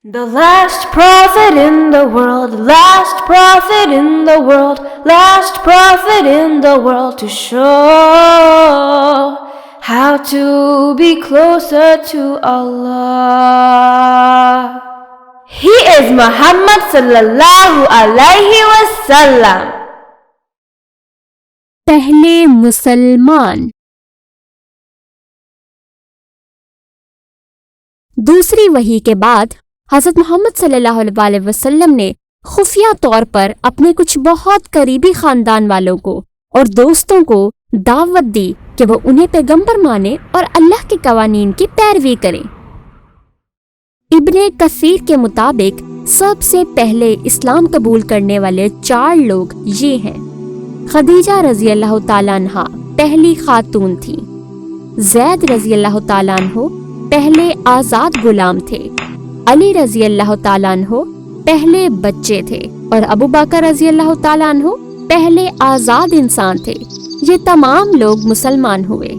The last prophet in the world, last prophet in the world, last prophet in the world to show how to be closer to Allah. He is Muhammad sallallahu alayhi wasallam. پہلے مسلمان. دوسری وحی کے بعد حضرت محمد صلی اللہ علیہ وسلم نے خفیہ طور پر اپنے کچھ بہت قریبی خاندان والوں کو اور دوستوں کو دعوت دی کہ وہ انہیں پیغمبر مانے اور اللہ کے قوانین کی پیروی کریں. ابن کثیر کے مطابق سب سے پہلے اسلام قبول کرنے والے 4 لوگ یہ ہیں. خدیجہ رضی اللہ تعالیٰ عنہ پہلی خاتون تھی. زید رضی اللہ تعالیٰ عنہ پہلے آزاد غلام تھے. علی رضی اللہ تعالیٰ عنہ پہلے بچے تھے اور ابو بکر رضی اللہ تعالیٰ عنہ پہلے آزاد انسان تھے. یہ تمام لوگ مسلمان ہوئے.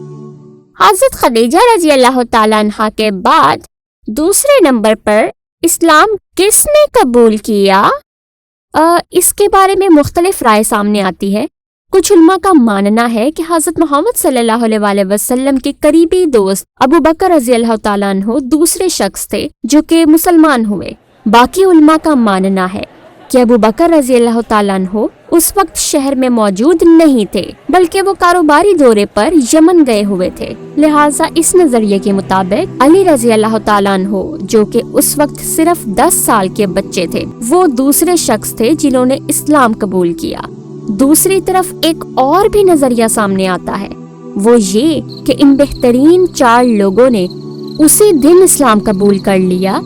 حضرت خدیجہ رضی اللہ تعالیٰ عنہ کے بعد دوسرے نمبر پر اسلام کس نے قبول کیا؟ اس کے بارے میں مختلف رائے سامنے آتی ہے. کچھ علماء کا ماننا ہے کہ حضرت محمد صلی اللہ علیہ وسلم کے قریبی دوست ابو بکر رضی اللہ تعالیٰ عنہ دوسرے شخص تھے جو کہ مسلمان ہوئے. باقی علماء کا ماننا ہے کہ ابو بکر رضی اللہ تعالیٰ عنہ اس وقت شہر میں موجود نہیں تھے بلکہ وہ کاروباری دورے پر یمن گئے ہوئے تھے. لہٰذا اس نظریے کے مطابق علی رضی اللہ تعالیٰ عنہ جو کہ اس وقت صرف 10 سال کے بچے تھے وہ دوسرے شخص تھے جنہوں نے اسلام قبول کیا. دوسری طرف ایک اور بھی نظریہ سامنے آتا ہے، وہ یہ کہ ان بہترین 4 لوگوں نے اسی دن اسلام قبول کر لیا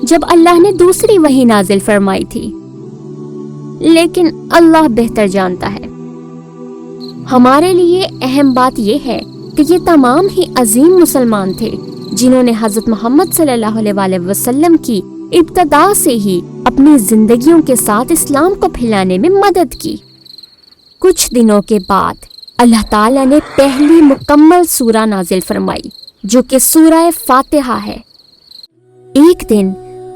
جب اللہ نے دوسری وحی نازل فرمائی تھی. لیکن اللہ بہتر جانتا ہے. ہمارے لیے اہم بات یہ ہے کہ یہ تمام ہی عظیم مسلمان تھے جنہوں نے حضرت محمد صلی اللہ علیہ وسلم کی ابتدا سے ہی اپنی زندگیوں کے ساتھ اسلام کو پھیلانے میں مدد کی. کچھ دنوں کے بعد اللہ تعالیٰ نے پہلی مکمل سورہ نازل فرمائی جو کہ سورہ فاتحہ ہے. ایک دن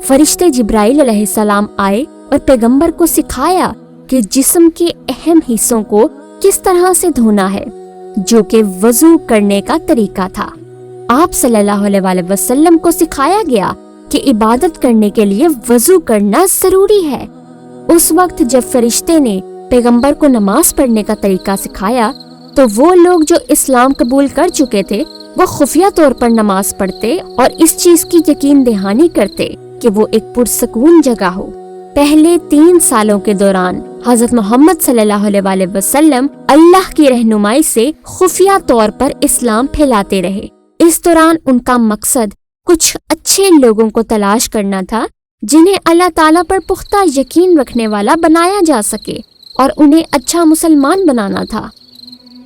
فرشتے جبرائیل علیہ السلام آئے اور پیغمبر کو سکھایا کہ جسم کے اہم حصوں کو کس طرح سے دھونا ہے جو کہ وضو کرنے کا طریقہ تھا. آپ صلی اللہ علیہ وسلم کو سکھایا گیا کہ عبادت کرنے کے لیے وضو کرنا ضروری ہے. اس وقت جب فرشتے نے پیغمبر کو نماز پڑھنے کا طریقہ سکھایا تو وہ لوگ جو اسلام قبول کر چکے تھے وہ خفیہ طور پر نماز پڑھتے اور اس چیز کی یقین دہانی کرتے کہ وہ ایک پرسکون جگہ ہو. پہلے 3 سالوں کے دوران حضرت محمد صلی اللہ علیہ وسلم اللہ کی رہنمائی سے خفیہ طور پر اسلام پھیلاتے رہے. اس دوران ان کا مقصد کچھ اچھے لوگوں کو تلاش کرنا تھا جنہیں اللہ تعالیٰ پر پختہ یقین رکھنے والا بنایا جا سکے اور انہیں اچھا مسلمان بنانا تھا.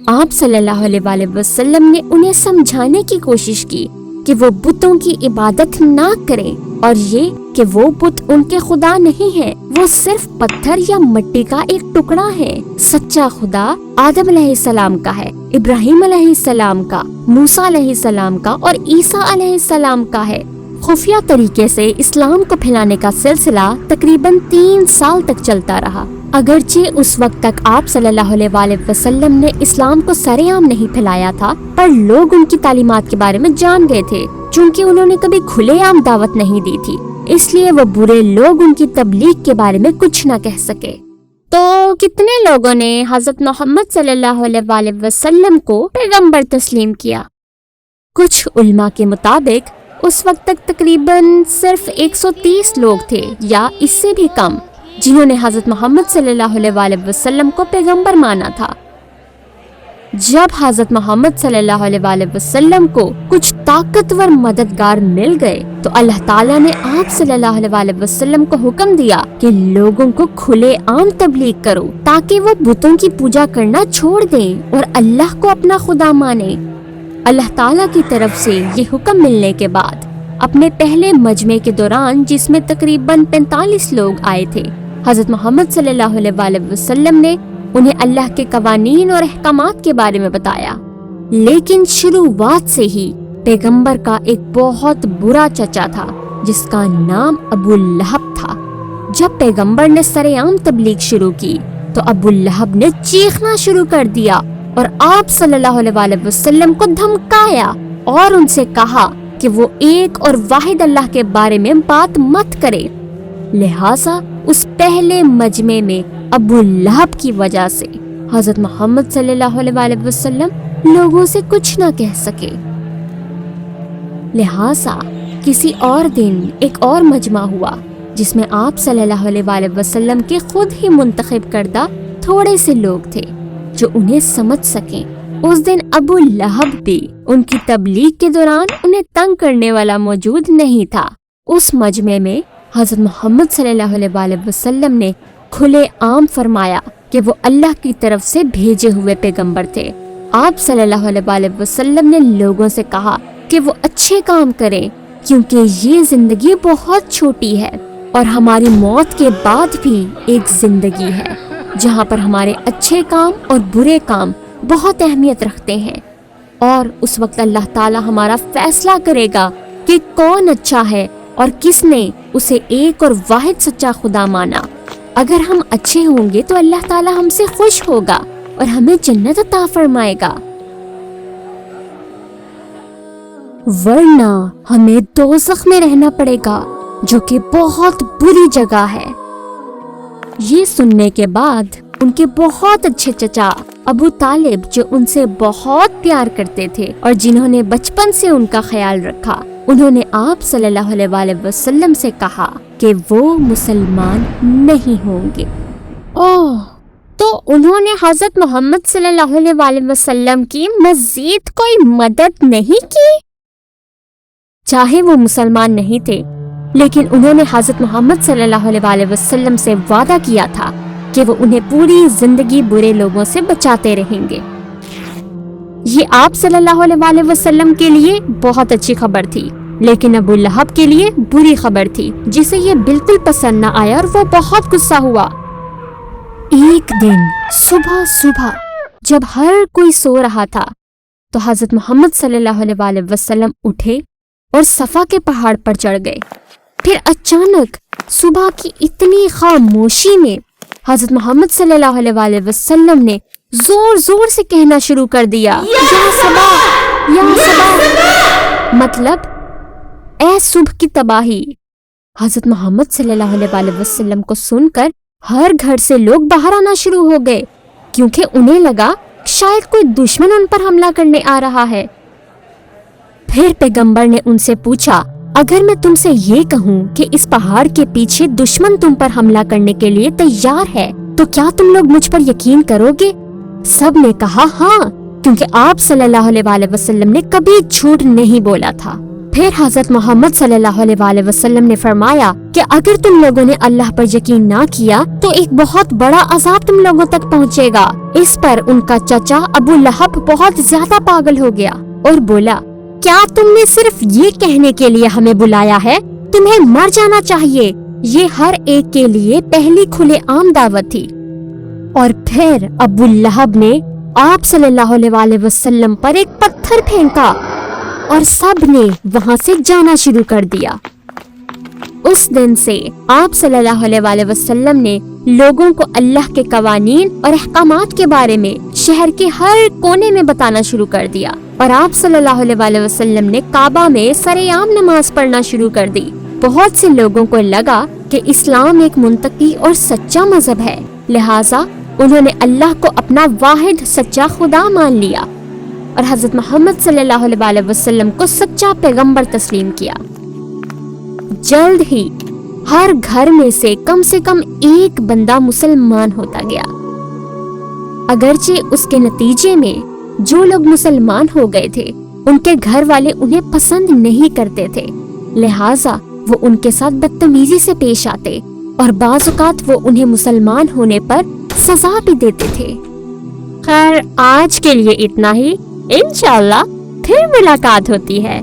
آپ صلی اللہ علیہ وسلم نے انہیں سمجھانے کی کوشش کی کہ وہ بتوں کی عبادت نہ کریں اور یہ کہ وہ بت ان کے خدا نہیں ہے، وہ صرف پتھر یا مٹی کا ایک ٹکڑا ہے. سچا خدا آدم علیہ السلام کا ہے، ابراہیم علیہ السلام کا، موسیٰ علیہ السلام کا اور عیسیٰ علیہ السلام کا ہے. خفیہ طریقے سے اسلام کو پھیلانے کا سلسلہ تقریباً 3 سال تک چلتا رہا. اگرچہ اس وقت تک آپ صلی اللہ علیہ وسلم نے اسلام کو سرے عام نہیں پھیلایا تھا پر لوگ ان کی تعلیمات کے بارے میں جان گئے تھے. چونکہ انہوں نے کبھی کھلے عام دعوت نہیں دی تھی اس لیے وہ برے لوگ ان کی تبلیغ کے بارے میں کچھ نہ کہہ سکے. تو کتنے لوگوں نے حضرت محمد صلی اللہ علیہ وسلم کو پیغمبر تسلیم کیا؟ کچھ علماء کے مطابق اس وقت تک تقریباً صرف 130 لوگ تھے یا اس سے بھی کم جنہوں نے حضرت محمد صلی اللہ علیہ وسلم کو پیغمبر مانا تھا. جب حضرت محمد صلی اللہ علیہ وسلم کو کچھ طاقتور مددگار مل گئے تو اللہ تعالیٰ نے آپ صلی اللہ علیہ وسلم کو حکم دیا کہ لوگوں کو کھلے عام تبلیغ کرو تاکہ وہ بتوں کی پوجا کرنا چھوڑ دیں اور اللہ کو اپنا خدا مانیں. اللہ تعالیٰ کی طرف سے یہ حکم ملنے کے بعد اپنے پہلے مجمع کے دوران جس میں تقریباً 45 لوگ آئے تھے حضرت محمد صلی اللہ علیہ وسلم نے انہیں اللہ کے قوانین اور احکامات کے بارے میں بتایا. لیکن شروعات سے ہی پیغمبر کا ایک بہت برا چچا تھا جس کا نام ابو لہب تھا۔ جب پیغمبر نے سرعام تبلیغ شروع کی تو ابو لہب نے چیخنا شروع کر دیا اور آپ صلی اللہ علیہ وسلم کو دھمکایا اور ان سے کہا کہ وہ ایک اور واحد اللہ کے بارے میں بات مت کرے۔ لہٰذا اس پہلے مجمع میں ابو لہب کی وجہ سے حضرت محمد صلی اللہ علیہ وسلم لوگوں سے کچھ نہ کہہ سکے۔ لہٰذا کسی اور دن ایک اور مجمع ہوا جس میں آپ صلی اللہ علیہ وسلم کے خود ہی منتخب کردہ تھوڑے سے لوگ تھے جو انہیں سمجھ سکیں۔ اس دن ابو لہب بھی ان کی تبلیغ کے دوران انہیں تنگ کرنے والا موجود نہیں تھا۔ اس مجمع میں حضرت محمد صلی اللہ علیہ وسلم نے کھلے عام فرمایا کہ وہ اللہ کی طرف سے بھیجے ہوئے پیغمبر تھے۔ آپ صلی اللہ علیہ وسلم نے لوگوں سے کہا کہ وہ اچھے کام کریں کیونکہ یہ زندگی بہت چھوٹی ہے اور ہماری موت کے بعد بھی ایک زندگی ہے جہاں پر ہمارے اچھے کام اور برے کام بہت اہمیت رکھتے ہیں، اور اس وقت اللہ تعالی ہمارا فیصلہ کرے گا کہ کون اچھا ہے اور کس نے اسے ایک اور واحد سچا خدا مانا۔ اگر ہم اچھے ہوں گے تو اللہ تعالی ہم سے خوش ہوگا اور ہمیں جنت عطا فرمائے گا، ورنہ ہمیں دوزخ میں رہنا پڑے گا جو کہ بہت بری جگہ ہے۔ یہ سننے کے بعد ان کے بہت اچھے چچا ابو طالب، جو ان سے بہت پیار کرتے تھے اور جنہوں نے بچپن سے ان کا خیال رکھا، انہوں نے آپ صلی اللہ علیہ وسلم سے کہا کہ وہ مسلمان نہیں ہوں گے۔ تو انہوں نے حضرت محمد صلی اللہ علیہ وسلم کی مزید کوئی مدد نہیں کی؟ چاہے وہ مسلمان نہیں تھے، لیکن انہوں نے حضرت محمد صلی اللہ علیہ وسلم سے وعدہ کیا تھا کہ وہ انہیں پوری زندگی برے لوگوں سے بچاتے رہیں گے۔ یہ آپ صلی اللہ علیہ وسلم کے لیے بہت اچھی خبر تھی، لیکن ابو لہب کے لیے بری خبر تھی جسے یہ بالکل پسند نہ آیا اور وہ بہت غصہ ہوا۔ ایک دن صبح جب ہر کوئی سو رہا تھا تو حضرت محمد صلی اللہ علیہ وسلم اٹھے اور صفا کے پہاڑ پر چڑھ گئے۔ پھر اچانک صبح کی اتنی خاموشی میں حضرت محمد صلی اللہ علیہ وسلم نے زور زور سے کہنا شروع کر دیا، یا صبح یا صبح، مطلب اے صبح کی تباہی۔ حضرت محمد صلی اللہ علیہ وسلم کو سن کر ہر گھر سے لوگ باہر آنا شروع ہو گئے کیونکہ انہیں لگا شاید کوئی دشمن ان پر حملہ کرنے آ رہا ہے۔ پھر پیغمبر نے ان سے پوچھا، اگر میں تم سے یہ کہوں کہ اس پہاڑ کے پیچھے دشمن تم پر حملہ کرنے کے لیے تیار ہے تو کیا تم لوگ مجھ پر یقین کرو گے؟ سب نے کہا ہاں، کیونکہ آپ صلی اللہ علیہ وسلم نے کبھی جھوٹ نہیں بولا تھا۔ پھر حضرت محمد صلی اللہ علیہ وسلم نے فرمایا کہ اگر تم لوگوں نے اللہ پر یقین نہ کیا تو ایک بہت بڑا عذاب تم لوگوں تک پہنچے گا۔ اس پر ان کا چچا ابو لہب بہت زیادہ پاگل ہو گیا اور بولا، کیا تم نے صرف یہ کہنے کے لیے ہمیں بلایا ہے؟ تمہیں مر جانا چاہیے۔ یہ ہر ایک کے لیے پہلی کھلے عام دعوت تھی۔ اور پھر ابو لہب نے آپ صلی اللہ علیہ وسلم پر ایک پتھر پھینکا اور سب نے وہاں سے جانا شروع کر دیا۔ اس دن سے آپ صلی اللہ علیہ وسلم نے لوگوں کو اللہ کے قوانین اور احکامات کے بارے میں شہر کے ہر کونے میں بتانا شروع کر دیا، اور آپ صلی اللہ علیہ وسلم نے کعبہ میں سرعام نماز پڑھنا شروع کر دی۔ بہت سے لوگوں کو لگا کہ اسلام ایک منطقی اور سچا مذہب ہے، لہٰذا انہوں نے اللہ کو اپنا واحد سچا خدا مان لیا اور حضرت محمد صلی اللہ علیہ وسلم کو سچا پیغمبر تسلیم کیا۔ جلد ہی ہر گھر میں سے کم ایک بندہ مسلمان ہوتا گیا، اگرچہ اس کے نتیجے میں جو لوگ مسلمان ہو گئے تھے ان کے گھر والے انہیں پسند نہیں کرتے تھے، لہٰذا وہ ان کے ساتھ بدتمیزی سے پیش آتے اور بعض اوقات وہ انہیں مسلمان ہونے پر سزا بھی دیتے تھے۔ خیر، آج کے لیے اتنا ہی، انشاءاللہ پھر ملاقات ہوتی ہے۔